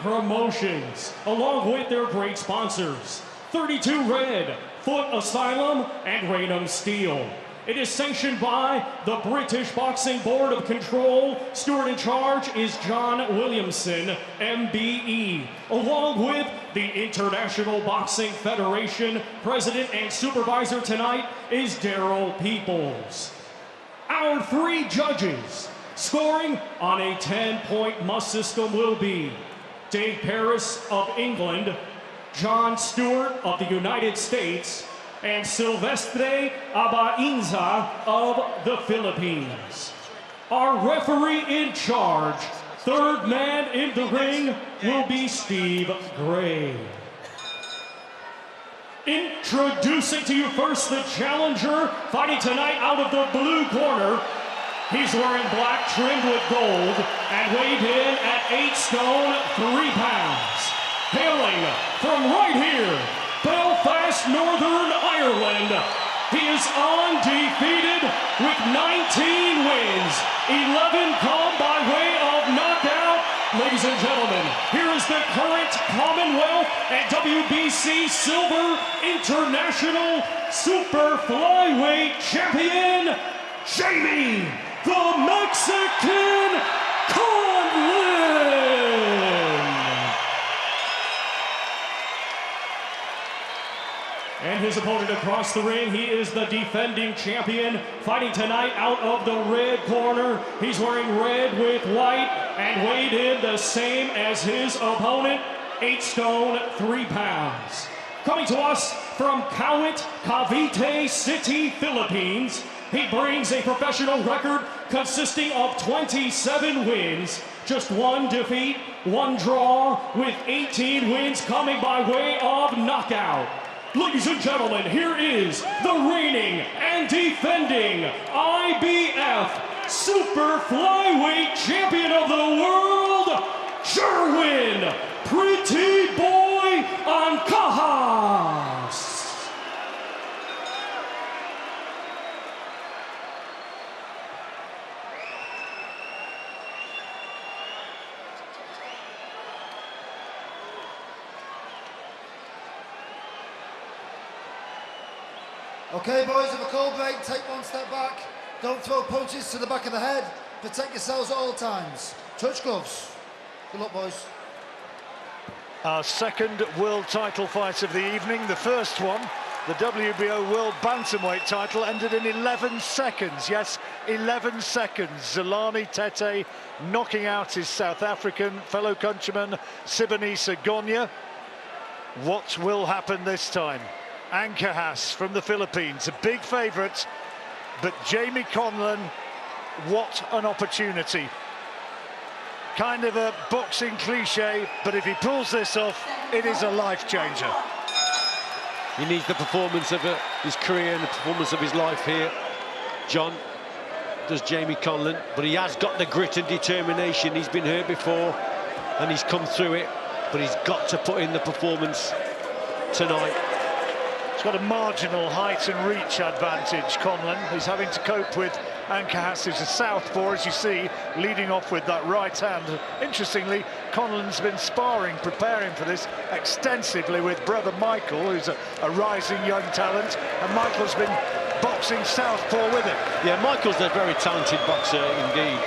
Promotions, along with their great sponsors, 32 Red, Foot Asylum, and Raynham Steel. It is sanctioned by the British Boxing Board of Control. Steward in charge is John Williamson, MBE, along with the International Boxing Federation. President and supervisor tonight is Daryl Peoples. Our 3 judges scoring on a 10-point must system will be Dave Paris of England, John Stewart of the United States, and Silvestre Abainza of the Philippines. Our referee in charge, third man in the ring, will be Steve Gray. Introducing to you first the challenger, fighting tonight out of the blue corner. He's wearing black trimmed with gold and weighed in at 8 stone, 3 pounds. Hailing from right here, Belfast, Northern Ireland, he is undefeated with 19 wins, 11 come by way of knockout. Ladies and gentlemen, here is the current Commonwealth and WBC Silver International Super Flyweight Champion, Jamie the Mexican Conlan. And his opponent across the ring, he is the defending champion, fighting tonight out of the red corner. He's wearing red with white and weighed in the same as his opponent, 8 stone, 3 pounds. Coming to us from Kawit, Cavite City, Philippines, he brings a professional record consisting of 27 wins, just 1 defeat, 1 draw, with 18 wins coming by way of knockout. Ladies and gentlemen, here is the reigning and defending IBF Super Flyweight Champion of the World, Jerwin Pretty Boy Ancajas. Okay, boys, have a cold break, take 1 step back. Don't throw punches to the back of the head. Protect yourselves at all times. Touch gloves. Good luck, boys. Our second world title fight of the evening. The first one, the WBO World Bantamweight title, ended in 11 seconds. Yes, 11 seconds. Zolani Tete knocking out his South African fellow countryman, Sibonisa Gonya. What will happen this time? Ancajas from the Philippines, a big favourite, but Jamie Conlan, what an opportunity. Kind of a boxing cliche, but if he pulls this off, it is a life changer. He needs the performance of his career and the performance of his life here. John does Jamie Conlan, but he has got the grit and determination. He's been hurt before and he's come through it, but he's got to put in the performance tonight. He's got a marginal height and reach advantage, Conlan. He's having to cope with Ancajas, who's a southpaw, as you see, leading off with that right hand. Interestingly, Conlan's been sparring, preparing for this extensively with brother Michael, who's a rising young talent, and Michael's been boxing southpaw with him. Yeah, Michael's a very talented boxer indeed,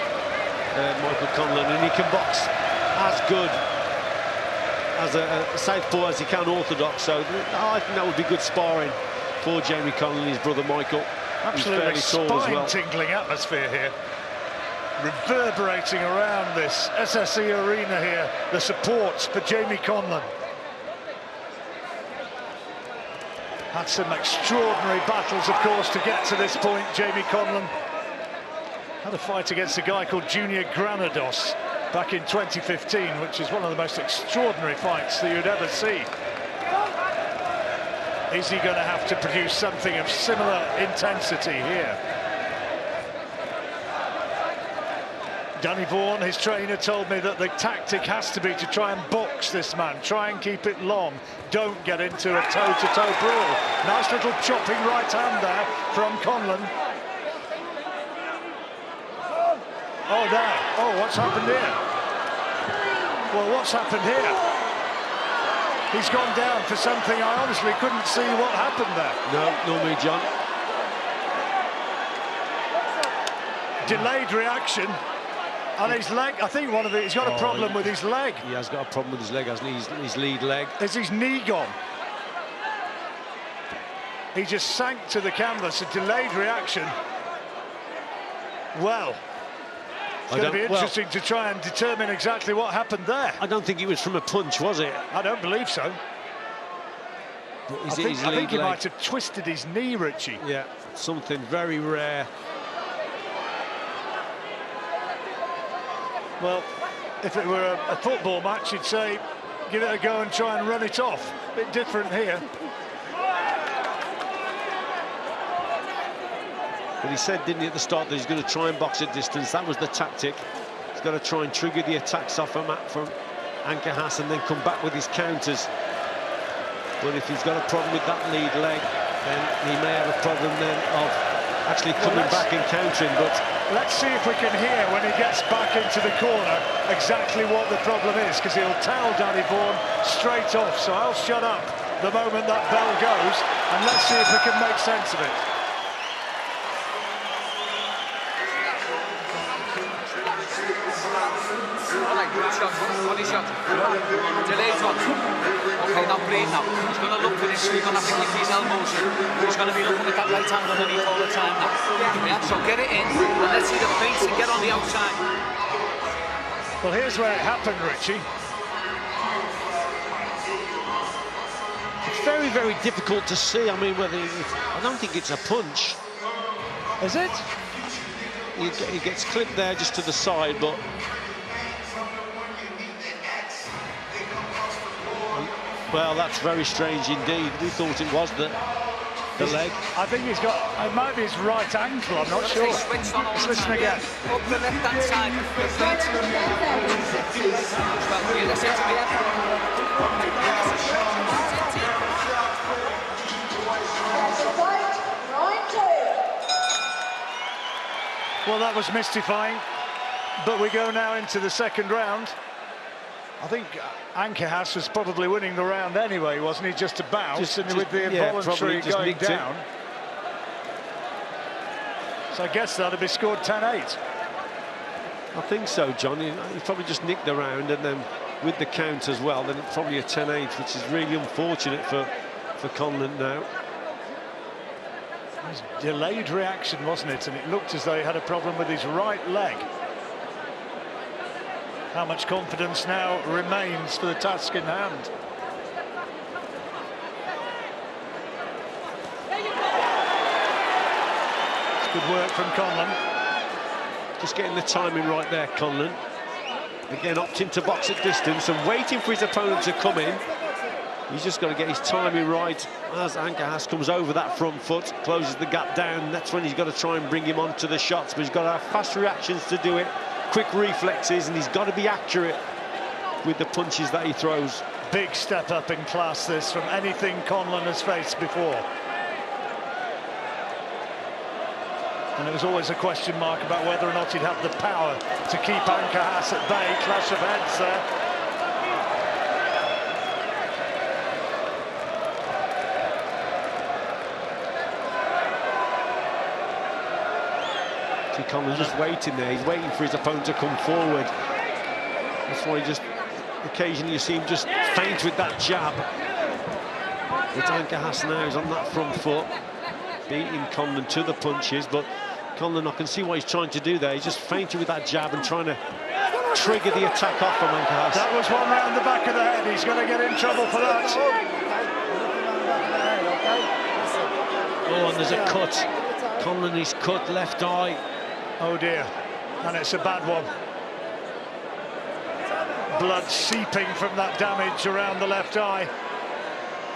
Michael Conlan, and he can box as good as a southpaw as he can orthodox, so I think that would be good sparring for Jamie Conlan and his brother Michael. Absolutely spine-tingling atmosphere here, reverberating around this SSE arena here, the support for Jamie Conlan. Had some extraordinary battles, of course, to get to this point. Jamie Conlan had a fight against a guy called Junior Granados back in 2015, which is one of the most extraordinary fights that you'd ever see. Is he going to have to produce something of similar intensity here? Danny Vaughan, his trainer, told me that the tactic has to be to try and box this man, try and keep it long, don't get into a toe-to-toe brawl. Nice little chopping right hand there from Conlan. Oh, now, oh, what's happened here? Well, what's happened here? He's gone down for something I honestly couldn't see what happened there. No, nor me, John. Delayed reaction. And his leg, I think he's got a problem with his leg. He has got a problem with his leg, hasn't he? His lead leg. Is his knee gone? He just sank to the canvas, a delayed reaction. Well, it's going to be interesting to try and determine exactly what happened there. I don't think it was from a punch, was it? I don't believe so. I think he might have twisted his knee, Richie. Yeah, something very rare. Well, if it were a football match, you'd say, give it a go and try and run it off. A bit different here. But he said, didn't he, at the start, that he's going to try and box at distance. That was the tactic. He's got to try and trigger the attacks off from Ancajas and then come back with his counters. But if he's got a problem with that lead leg, then he may have a problem then of actually coming back and countering. But let's see if we can hear when he gets back into the corner exactly what the problem is, because he'll tell Danny Vaughan straight off. So I'll shut up the moment that bell goes, and let's see if we can make sense of it. Good shot, body shot. Delayed one. Okay, now breathe now. He's going to look for this. He's going to have to keep his elbows in. He's going to be looking at that right hand underneath all the time now. Yeah, so get it in, and let's see the feints and get on the outside. Well, here's where it happened, Richie. it's very, very difficult to see. I mean, I don't think it's a punch. Is it? He gets clipped there just to the side, but well, that's very strange indeed. We thought it was the leg. I think he's got, it might be his right ankle, I'm not sure. Let's listen again. Up the left-hand side, the feet. Well, yeah, listen to Well, that was mystifying, but we go now into the second round. I think Ancajas was probably winning the round anyway, wasn't he? Just to bounce, and with the involuntary going down. So I guess that'll be scored 10-8. I think so, John. He probably just nicked the round, and then with the count as well, then it's probably a 10-8, which is really unfortunate for Conlan now. It was delayed reaction, wasn't it? And it looked as though he had a problem with his right leg. How much confidence now remains for the task in hand? It's good work from Conlan. Just getting the timing right there, Conlan. Again, opting to box at distance and waiting for his opponent to come in. He's just got to get his timing right as Ancajas comes over that front foot, closes the gap down. That's when he's got to try and bring him onto the shots, but he's got to have fast reactions to do it, quick reflexes, and he's got to be accurate with the punches that he throws. Big step up in class, this, from anything Conlan has faced before. And it was always a question mark about whether or not he'd have the power to keep Ancajas at bay. Clash of heads there. Conlan's just waiting there. He's waiting for his opponent to come forward. That's why occasionally you see him just feint with that jab. But Ancajas now is on that front foot, beating Conlan to the punches. But Conlan, I can see what he's trying to do there. He's just feinting with that jab and trying to trigger the attack off from Ancajas. That was one round the back of the head. He's going to get in trouble for that. Oh, and there's a cut. Conlan is cut, left eye. Oh dear, and it's a bad one. Blood seeping from that damage around the left eye.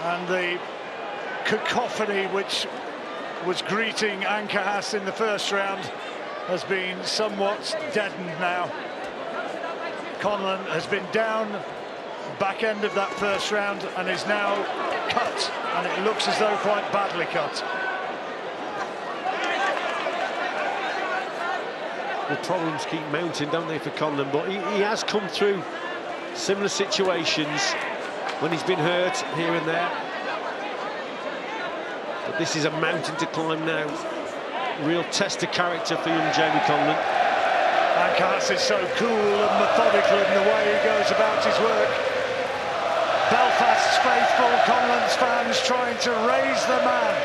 And the cacophony which was greeting Ancajas in the first round has been somewhat deadened now. Conlan has been down back end of that first round and is now cut, and it looks as though quite badly cut. The problems keep mounting, don't they, for Conlan? But he has come through Similar situations when he's been hurt here and there. But this is a mountain to climb now. Real test of character for young Jamie Conlan. Ancajas is so cool and methodical in the way he goes about his work. Belfast's faithful, Conlan's fans trying to raise the man.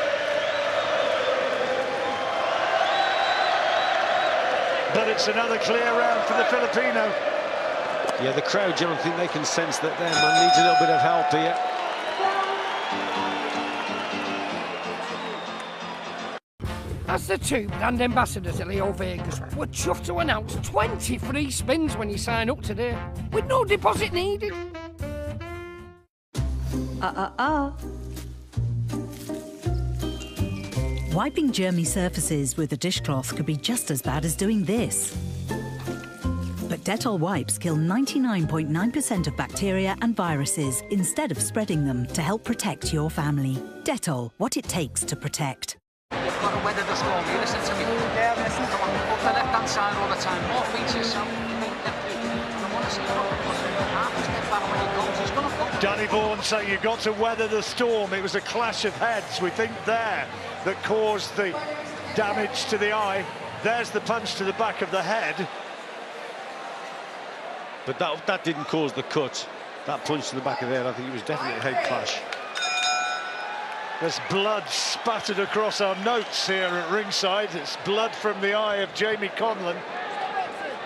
But it's another clear round for the Filipino. Yeah, the crowd, John, I think they can sense that their man needs a little bit of help here. As the two brand ambassadors at Leo Vegas, we're chuffed to announce 20 free spins when you sign up today, with no deposit needed. Wiping germy surfaces with a dishcloth could be just as bad as doing this. But Dettol wipes kill 99.9% of bacteria and viruses instead of spreading them to help protect your family. Dettol, what it takes to protect. You've got to weather the storm. You listen to me. Yeah, I'm listening. Come on, up the left-hand side all the time. More features. So I want to see half a step back when he goes. He's going to go. Danny Vaughan saying you've got to weather the storm. It was a clash of heads, we think, there that caused the damage to the eye. There's the punch to the back of the head. But that didn't cause the cut. That punch to the back of the head, I think it was definitely a head clash. There's blood spattered across our notes here at ringside. It's blood from the eye of Jamie Conlan.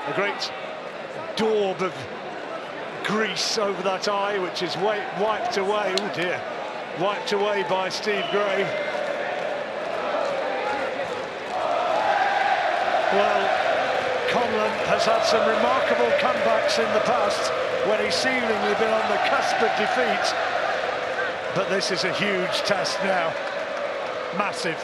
A great daub of grease over that eye, which is wiped away. Oh dear. Wiped away by Steve Gray. Well, Conlan has had some remarkable comebacks in the past when he's seemingly been on the cusp of defeat. But this is a huge test now. Massive.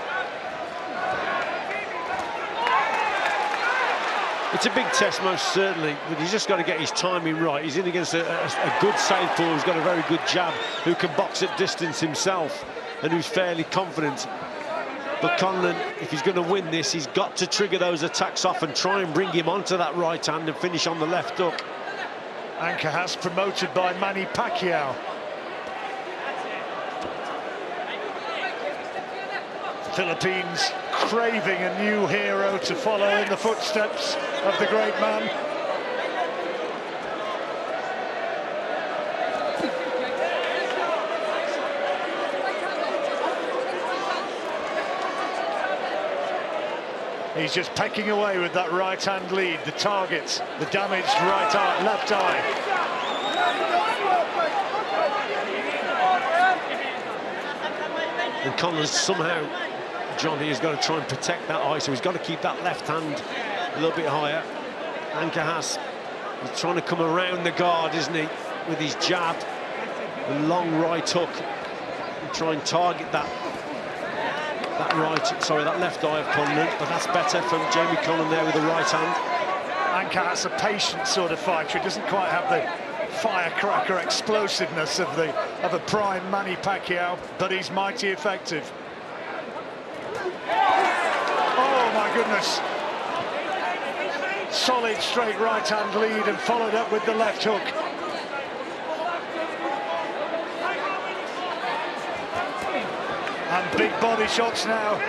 It's a big test, most certainly, but he's just got to get his timing right. He's in against a good southpaw who's got a very good jab, who can box at distance himself and who's fairly confident. But Conlan, if he's going to win this, he's got to trigger those attacks off and try and bring him onto that right hand and finish on the left hook. Ancajas promoted by Manny Pacquiao. Philippines craving a new hero to follow in the footsteps of the great man. He's just pecking away with that right-hand lead, the target, the damaged right eye, left eye. And Conlan's somehow, John, he's got to try and protect that eye, so he's got to keep that left hand a little bit higher. Ancajas, he's trying to come around the guard, isn't he, with his jab and long right hook, and try and target that left eye of Conlan, but that's better from Jamie Conlan there with the right hand. Ancajas, a patient sort of fighter. He doesn't quite have the firecracker explosiveness of a prime Manny Pacquiao, but he's mighty effective. Oh my goodness. Solid straight right hand lead and followed up with the left hook. And big body shots now.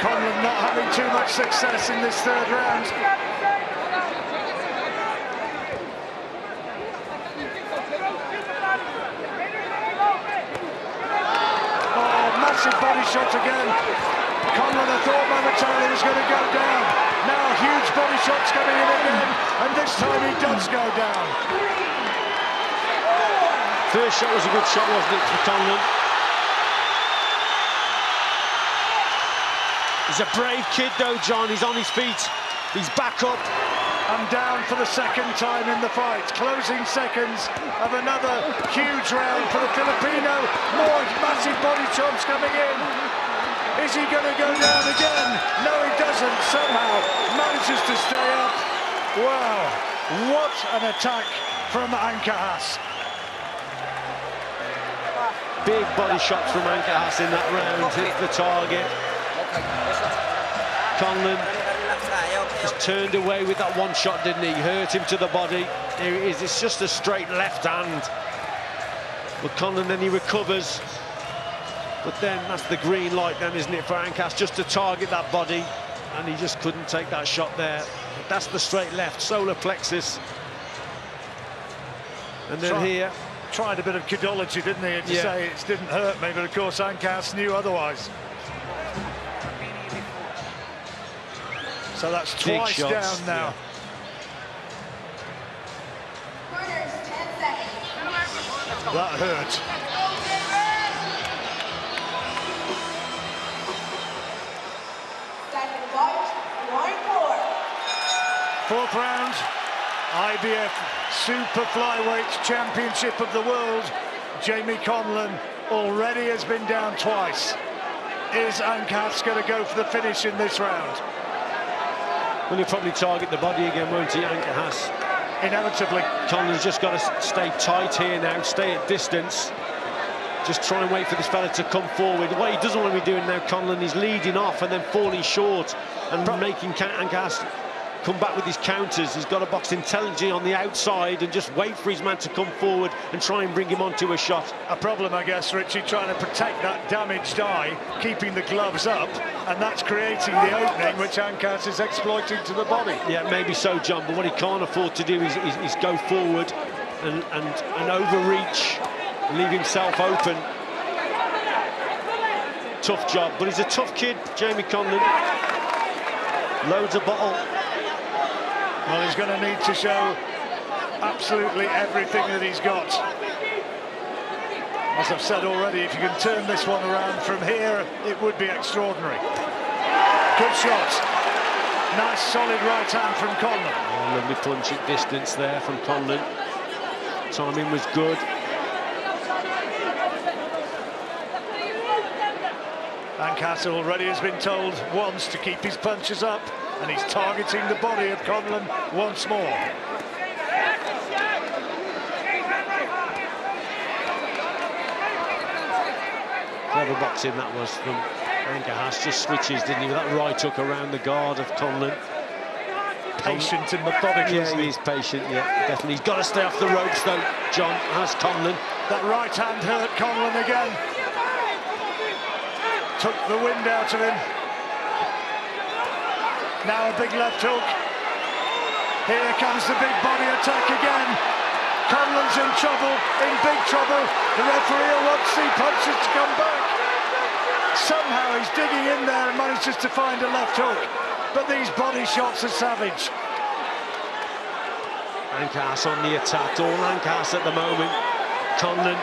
Conlan not having too much success in this third round. Oh, massive body shot again. Conlan, I thought momentarily was going to go down. Now huge body shots coming in again, and this time he does go down. First shot was a good shot, wasn't it, for Conlan? He's a brave kid though, John. He's on his feet. He's back up. And down for the second time in the fight. Closing seconds of another huge round for the Filipino. More massive body chops coming in. Is he going to go down again? No, he doesn't. Somehow manages to stay up. Wow, what an attack from Ancajas. Big body shots from Ancajas in that round. Hit the target. Conlan just turned away with that one shot, didn't he? Hurt him to the body. Here it is, it's just a straight left hand. But Conlan, then he recovers. But then that's the green light then, isn't it, for Ancajas, just to target that body. And he just couldn't take that shot there. But that's the straight left, solar plexus. And then here... Tried a bit of kidology, didn't he, to say it didn't hurt me, but of course Ancajas knew otherwise. So that's twice down now. That hurt. Fourth round, IBF Super Flyweight Championship of the World. Jamie Conlan already has been down twice. Is Ancajas going to go for the finish in this round? Well, he'll probably target the body again, won't he, Ancajas? Inevitably. Conlan's just got to stay tight here now, stay at distance. Just try and wait for this fella to come forward. What he doesn't want to be doing now, Conlan, is leading off and then falling short and making Ancajas come back with his counters. He's got to box intelligently on the outside and just wait for his man to come forward and try and bring him onto a shot. A problem, I guess, Richie, trying to protect that damaged eye, keeping the gloves up, and that's creating the opening which Ancajas is exploiting to the body. Yeah, maybe so, John, but what he can't afford to do is go forward and overreach, leave himself open. Tough job, but he's a tough kid, Jamie Conlan. Loads of bottle. Well, he's going to need to show absolutely everything that he's got. As I've said already, if you can turn this one around from here, it would be extraordinary. Good shot. Nice, solid right hand from Conlan. Oh, lovely punch at distance there from Conlan. Timing was good. Ancajas already has been told once to keep his punches up, and he's targeting the body of Conlan once more. Clever boxing that was from Ancajas. Just switches, didn't he, with that right hook around the guard of Conlan. Patient and methodical. Yeah, he's patient, yeah, definitely. He's got to stay off the ropes, though, John, has Conlan. That right hand hurt Conlan again. Took the wind out of him. Now a big left hook. Here comes the big body attack again. Conlan's in trouble, in big trouble. The referee will want to see punches to come back. Somehow he's digging in there and manages to find a left hook. But these body shots are savage. Ancajas on the attack, all Ancajas at the moment. Conlan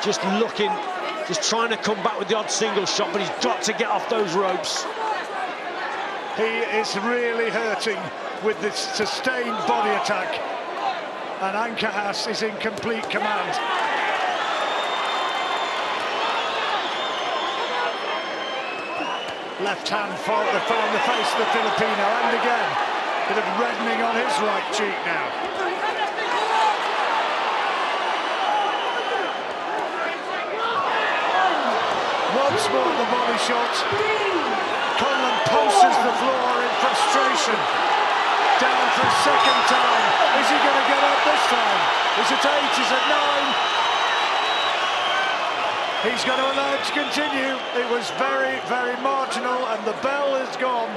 just looking, just trying to come back with the odd single shot, but he's got to get off those ropes. He is really hurting with this sustained body attack, and Ancajas is in complete command. Left hand found the face of the Filipino, and again, bit of reddening on his right cheek now. Once more the body shot. Conlan pulses the floor in frustration. Down for a second time. Is he going to get up this time? Is it 8? Is it 9? He's going to allow it to continue. It was very, very marginal, and the bell is gone.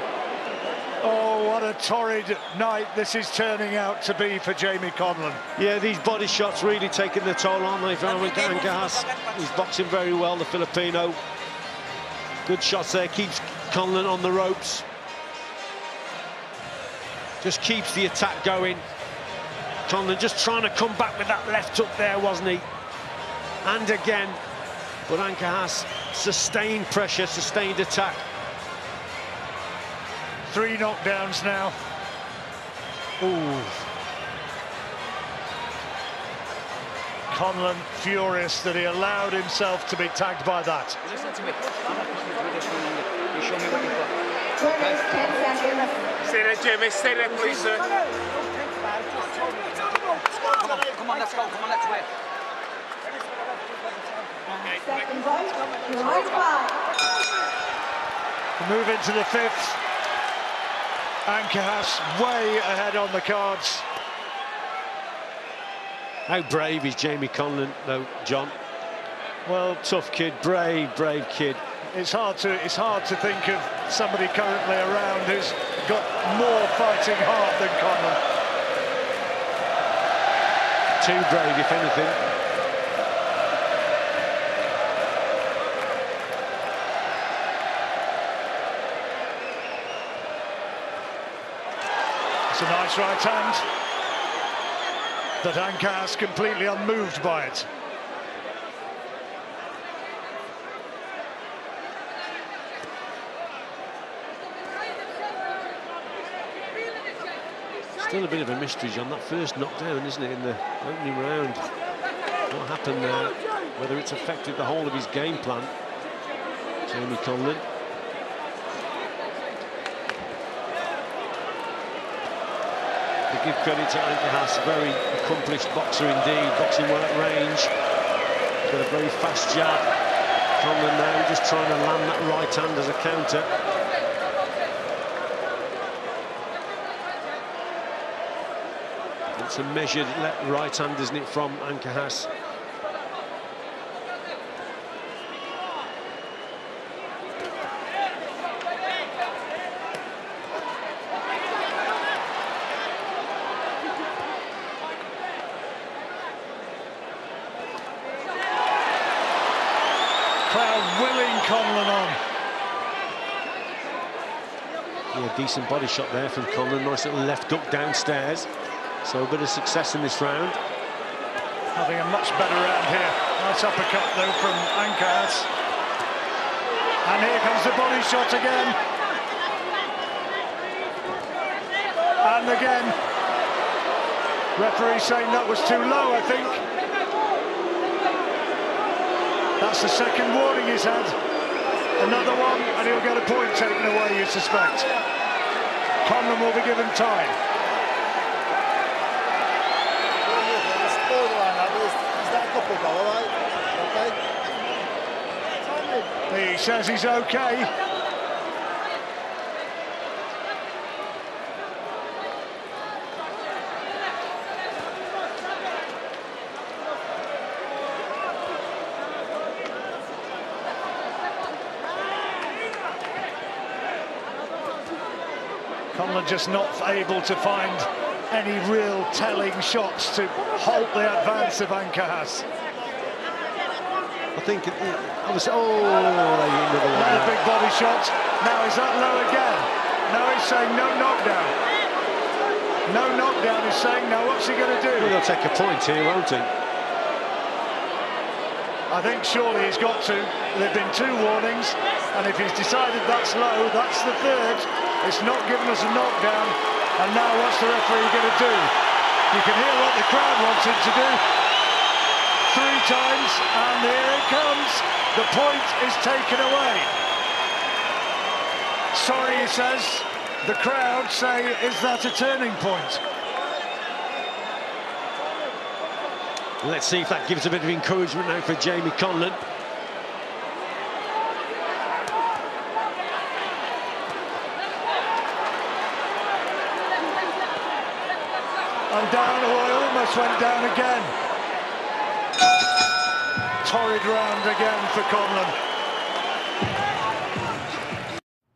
Oh, what a torrid night this is turning out to be for Jamie Conlan. Yeah, these body shots really taking the toll on Ancajas. He's boxing very well, the Filipino. Good shots there, keeps Conlan on the ropes. Just keeps the attack going. Conlan just trying to come back with that left hook there, wasn't he? And again, but Ancajas sustained pressure, sustained attack. 3 knockdowns now. Ooh. Conlan furious that he allowed himself to be tagged by that. Listen to me. I'm not pushing through this one. You show me what you've got. Okay? Stay there, Jimmy. Stay there, please, sir. Come on, let's go. Come on, let's wait. Move into the 5th. Ancajas way ahead on the cards. How brave is Jamie Conlan, though, John? Well, tough kid, brave kid. It's hard to think of somebody currently around who's got more fighting heart than Conlan. Too brave, if anything. It's a nice right hand, but Ancajas completely unmoved by it. Still a bit of a mystery, John, that first knockdown, isn't it, in the opening round? What happened there? Whether it's affected the whole of his game plan. Jamie Conlan. To give credit to Ancajas, very accomplished boxer indeed, boxing well at range. He's got a very fast jab. Conlan now just trying to land that right hand as a counter. It's a measured right hand, isn't it, from Ancajas? Crowd willing Conlan on. Yeah, decent body shot there from Conlan. Nice little left hook downstairs. So a bit of success in this round. Having a much better round here. Nice uppercut though from Ancajas. And here comes the body shot again. And again. Referee saying that was too low, I think. That's the second warning he's had. Another one, and he'll get a point taken away, you suspect. Conlan will be given time. He says he's okay. Conlan just not able to find any real telling shots to halt the advance of Ancajas. I think I was. Oh, another big body shot. Now is that low again? Now he's saying no knockdown. No knockdown. He's saying now. What's he going to do? Well, he'll take a point here, won't he? I think surely he's got to. There've been two warnings, and if he's decided that's low, that's the third. It's not giving us a knockdown. And now what's the referee going to do? You can hear what the crowd wants him to do. 3 times, and here it comes. The point is taken away. Sorry, he says. The crowd say, is that a turning point? Let's see if that gives a bit of encouragement now for Jamie Conlan. And down, oh, I almost went down again. Torrid round again for Conlan.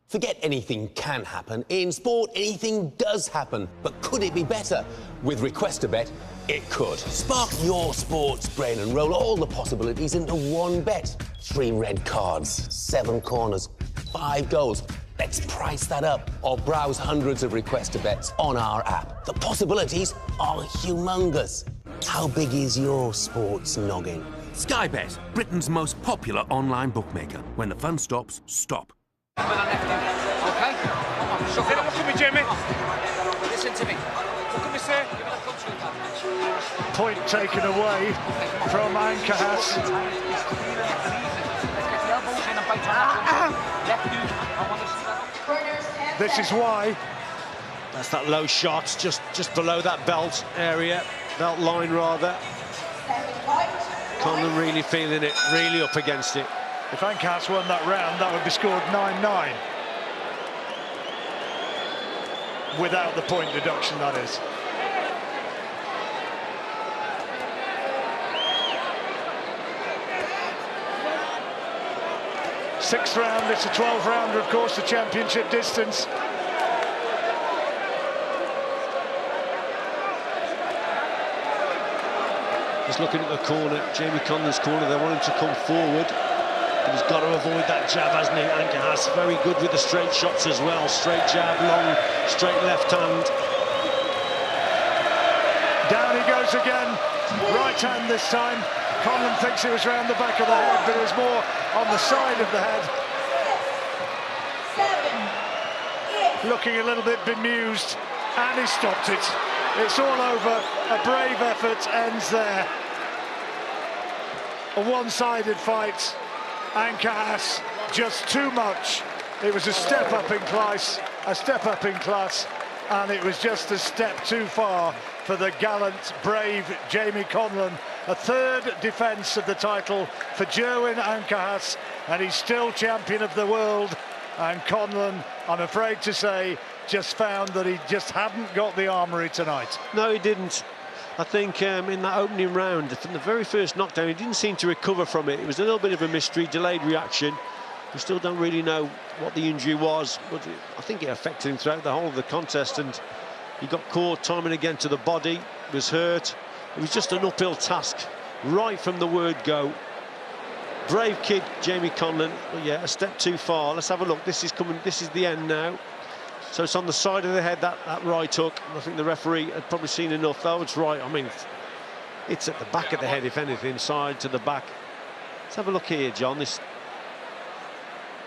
Forget anything can happen. In sport, anything does happen. But could it be better? With Request a Bet, it could. Spark your sports brain and roll all the possibilities into one bet. 3 red cards, 7 corners, 5 goals. Let's price that up or browse hundreds of Request a Bets on our app. The possibilities are humongous. How big is your sports noggin? Sky Bet, Britain's most popular online bookmaker. When the fun stops, stop. Okay? Come on, shut it up. Look at me, Jimmy. Listen to me. Look at me, sir. Point taken away from Ancajas. This is why. That's that low shot, just below that belt area, belt line rather. Conlan really feeling it, really up against it. If Ancajas won that round, that would be scored 9-9. Without the point deduction, that is. 6th round, it's a 12-rounder, of course, the championship distance. Just looking at the corner, Jamie Conlan's corner, they want him to come forward. But he's got to avoid that jab, hasn't he? Ancajas very good with the straight shots as well. Straight jab, long, straight left hand. Down he goes again. Right hand this time. Conlan thinks it was round the back of the head, but it was more on the side of the head. Looking a little bit bemused, and he stopped it. It's all over. A brave effort ends there. A one-sided fight. Ancajas just too much. It was a step up in class, and it was just a step too far for the gallant, brave Jamie Conlan. A third defence of the title for Jerwin Ancajas, and he's still champion of the world. And Conlan, I'm afraid to say, just found that he just hadn't got the armoury tonight. No, he didn't. I think in that opening round, from the very first knockdown, he didn't seem to recover from it. It was a little bit of a mystery, delayed reaction. We still don't really know what the injury was, but I think it affected him throughout the whole of the contest, and he got caught time and again to the body, was hurt. It was just an uphill task right from the word go. Brave kid, Jamie Conlan, but yeah, a step too far. Let's have a look. This is coming, this is the end now. So it's on the side of the head, that right hook. I think the referee had probably seen enough. That was right. I mean, it's at the back of the head, if anything, side to the back. Let's have a look here, John. This,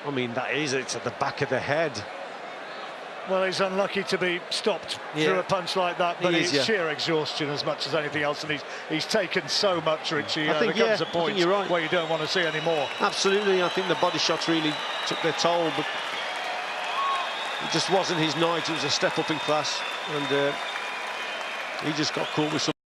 I mean, it's at the back of the head. Well, he's unlucky to be stopped through a punch like that, but it's sheer exhaustion as much as anything else, and he's taken so much, Richie. I think, there comes a point you're right, where you don't want to see any more. Absolutely, I think the body shots really took their toll, but it just wasn't his night. It was a step up in class, and he just got caught with some